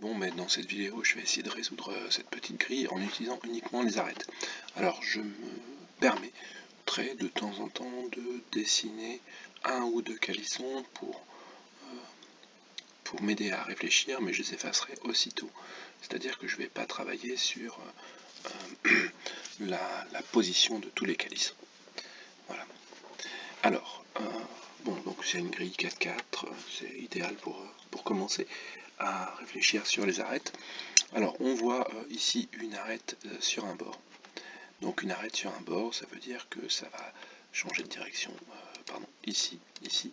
Bon, mais dans cette vidéo, je vais essayer de résoudre cette petite grille en utilisant uniquement les arêtes. Alors, je me permettrai de temps en temps de dessiner un ou deux calissons pour m'aider à réfléchir, mais je les effacerai aussitôt. C'est-à-dire que je ne vais pas travailler sur la position de tous les calissons. Voilà. Alors, bon, donc c'est une grille 4-4, c'est idéal pour commencer à réfléchir sur les arêtes. Alors, on voit ici une arête sur un bord. Donc une arête sur un bord, ça veut dire que ça va changer de direction, ici, ici.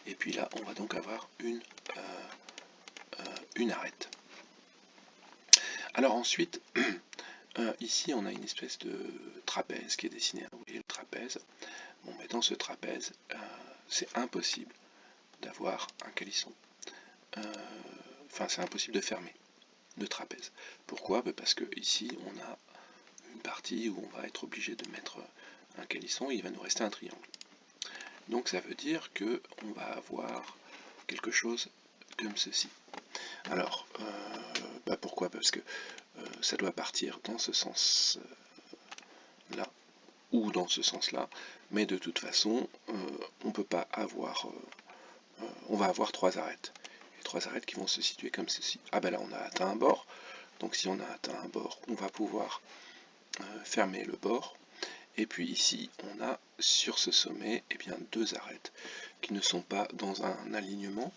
Et puis là, on va donc avoir une arête. Alors ensuite, ici, on a une espèce de trapèze qui est dessiné. Vous voyez le trapèze. Bon, mais dans ce trapèze, c'est impossible d'avoir un calisson. Enfin, c'est impossible de fermer le trapèze. Pourquoi? Parce que ici, on a une partie où on va être obligé de mettre un calisson et il va nous rester un triangle. Donc ça veut dire que on va avoir quelque chose comme ceci. Alors, pourquoi? Parce que ça doit partir dans ce sens là ou dans ce sens là, mais de toute façon, on peut pas avoir, on va avoir trois arêtes. Et trois arêtes qui vont se situer comme ceci. Ah ben là on a atteint un bord, donc si on a atteint un bord, on va pouvoir fermer le bord. Et puis ici, on a sur ce sommet deux arêtes qui ne sont pas dans un alignement.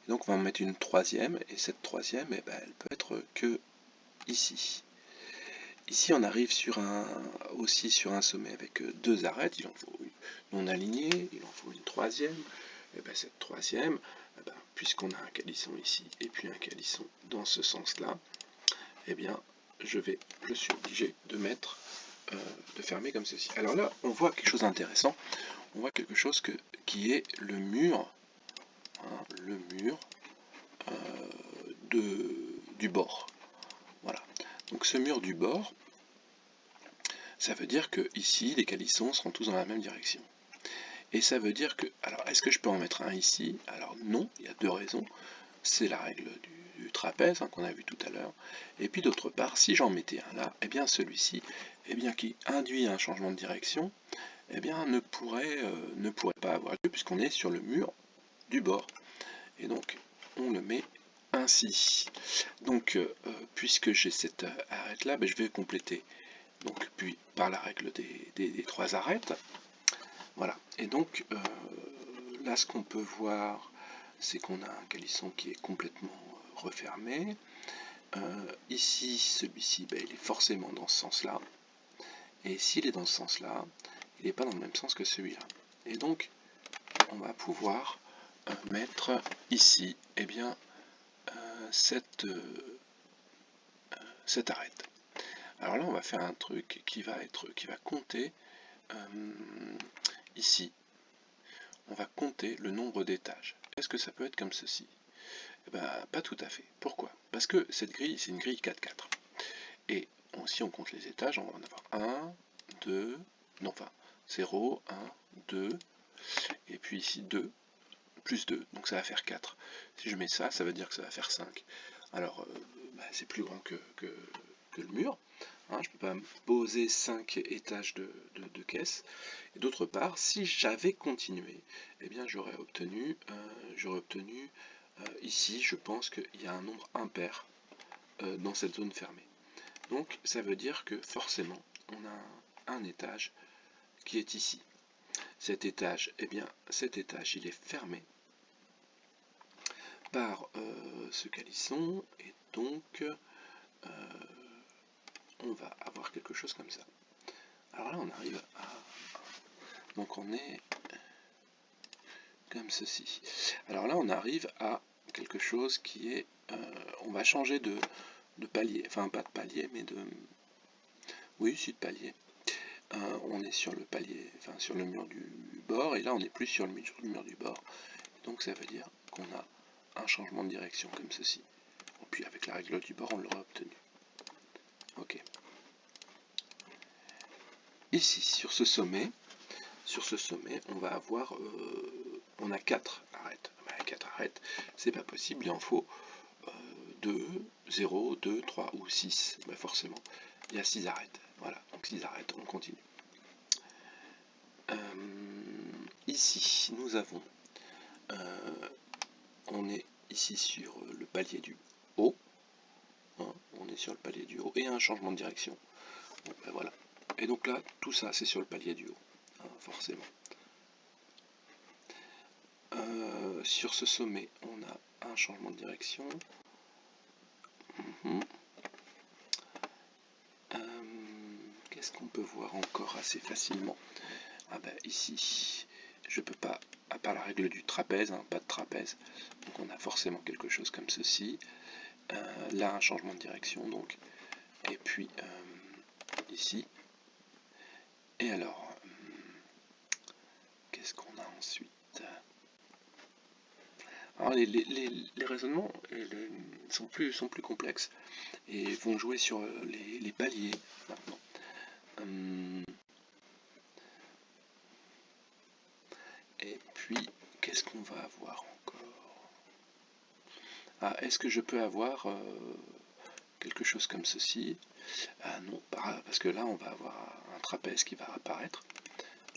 Et donc on va en mettre une troisième, et cette troisième, elle peut être que ici. Ici, on arrive aussi sur un sommet avec deux arêtes. Il en faut une non alignée, il en faut une troisième. Et cette troisième, puisqu'on a un calisson ici et puis un calisson dans ce sens-là, je suis obligé de mettre de fermer comme ceci. Alors là, on voit quelque chose d'intéressant. On voit quelque chose qui est le mur, du bord. Voilà. Donc ce mur du bord, ça veut dire que ici, les calissons seront tous dans la même direction. Et ça veut dire que, alors est-ce que je peux en mettre un ici? Alors non, il y a deux raisons. C'est la règle du trapèze qu'on a vu tout à l'heure. Et puis d'autre part, si j'en mettais un là, celui-ci, qui induit un changement de direction, ne pourrait pas avoir lieu puisqu'on est sur le mur du bord. Et donc, on le met ainsi. Donc, puisque j'ai cette arête là, je vais compléter. Donc, puis par la règle des trois arêtes. Voilà. Et donc, là, ce qu'on peut voir, c'est qu'on a un calisson qui est complètement refermé. Ici, celui-ci, il est forcément dans ce sens-là. Et s'il est dans ce sens-là, il n'est pas dans le même sens que celui-là. Et donc, on va pouvoir mettre ici, cette arête. Alors là, on va faire un truc qui va compter ici. On va compter le nombre d'étages. Est-ce que ça peut être comme ceci? Pas tout à fait. Pourquoi? Parce que cette grille, c'est une grille 4-4. Et si on compte les étages, on va en avoir 1, 2, non, enfin, 0, 1, 2, et puis ici 2, plus 2, donc ça va faire 4. Si je mets ça, ça veut dire que ça va faire 5. Alors, c'est plus grand que le mur. Je ne peux pas poser 5 étages de caisse. Et d'autre part, si j'avais continué, j'aurais obtenu ici, je pense qu'il y a un nombre impair dans cette zone fermée. Donc, ça veut dire que forcément, on a un étage qui est ici. Cet étage, il est fermé par ce calisson, et donc on va avoir quelque chose comme ça. Alors là, on arrive à... Donc on est comme ceci. Alors là, on arrive à quelque chose qui est... on va changer de palier. Enfin, pas de palier, mais de... Oui, si, de palier. On est sur le palier, sur le mur du bord, et là, on n'est plus sur le mur du bord. Donc ça veut dire qu'on a un changement de direction comme ceci. Et puis avec la règle du bord, on l'aura obtenu. Ok. Ici, sur ce sommet, on va avoir, on a 4 arêtes. 4 arêtes, c'est pas possible, il en faut 2, 0, 2, 3 ou 6, ben forcément, il y a 6 arêtes. Voilà, donc 6 arêtes, on continue. Ici, nous avons, on est ici sur le palier du haut, hein, on est sur le palier du haut, et un changement de direction. Bon, ben voilà. Et donc là, tout ça, c'est sur le palier du haut, hein, forcément. Sur ce sommet, on a un changement de direction. Qu'est-ce qu'on peut voir encore assez facilement? Ah ben ici, je peux pas, à part la règle du trapèze, hein, pas de trapèze, donc on a forcément quelque chose comme ceci. Là, un changement de direction, donc, et puis ici. Et alors, qu'est-ce qu'on a ensuite? Alors les raisonnements sont plus complexes et vont jouer sur les paliers maintenant. Et puis, qu'est-ce qu'on va avoir encore? Ah, est-ce que je peux avoir quelque chose comme ceci? Ah non, parce que là, on va avoir un trapèze qui va apparaître.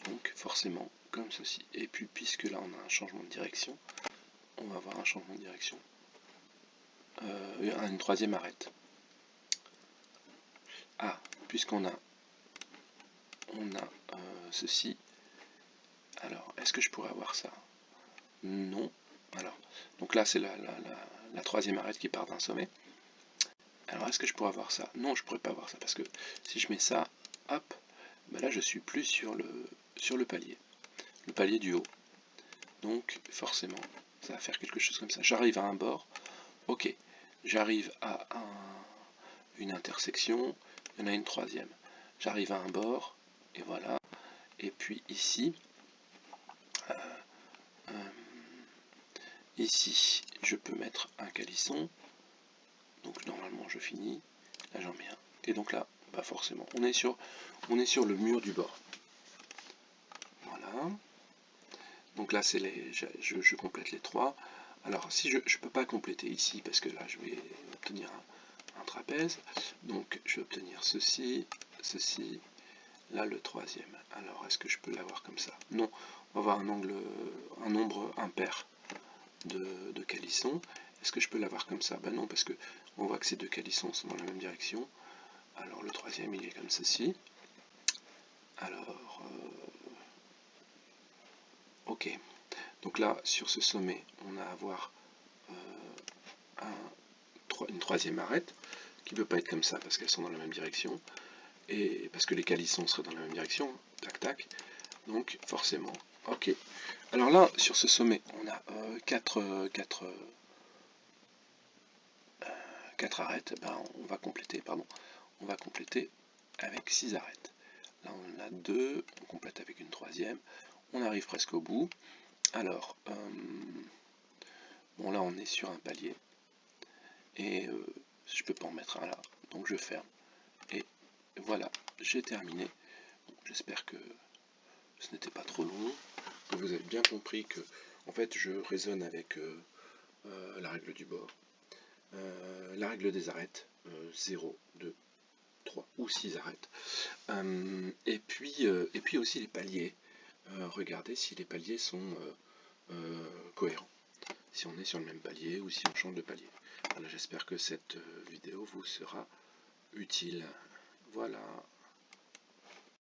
Donc, forcément, comme ceci. Et puis, puisque là, on a un changement de direction, on va avoir un changement de direction. Une troisième arête. Ah, puisqu'on a ceci. Alors, est-ce que je pourrais avoir ça? Non. Alors, donc là, c'est la troisième arête qui part d'un sommet. Alors, est-ce que je pourrais avoir ça? Non, je pourrais pas avoir ça, parce que si je mets ça, hop, ben là, je suis plus sur le palier du haut. Donc, forcément, ça va faire quelque chose comme ça. J'arrive à un bord, ok, j'arrive à une intersection, il y en a une troisième. J'arrive à un bord, et voilà. Et puis ici, ici, je peux mettre un calisson. Donc normalement je finis. Là j'en mets un. Et donc là, bah forcément, on est sur le mur du bord. Voilà. Donc là c'est je complète les trois. Alors si je ne peux pas compléter ici parce que là je vais obtenir un trapèze. Donc je vais obtenir ceci, ceci. Là le troisième. Alors est-ce que je peux l'avoir comme ça? Non. On va avoir un nombre impair de calissons. Est-ce que je peux l'avoir comme ça? Ben non, parce que on voit que ces deux calissons sont dans la même direction. Alors le troisième, il est comme ceci. Alors, ok. Donc là, sur ce sommet, on a à avoir une troisième arête, qui ne peut pas être comme ça, parce qu'elles sont dans la même direction, et parce que les calissons seraient dans la même direction, tac tac. Donc forcément, ok. Alors là, sur ce sommet, on a 4 arêtes. Ben, on va compléter avec 6 arêtes. Là on a 2, on complète avec une troisième, on arrive presque au bout. Alors, bon là on est sur un palier, et je peux pas en mettre un là, donc je ferme. Et voilà, j'ai terminé. Bon, j'espère que ce n'était pas trop long, que vous avez bien compris que, en fait, je raisonne avec la règle du bord, la règle des arêtes, 0, 2, 3 ou 6 arêtes, et puis aussi les paliers. Regardez si les paliers sont cohérents, si on est sur le même palier ou si on change de palier. Voilà, j'espère que cette vidéo vous sera utile. Voilà.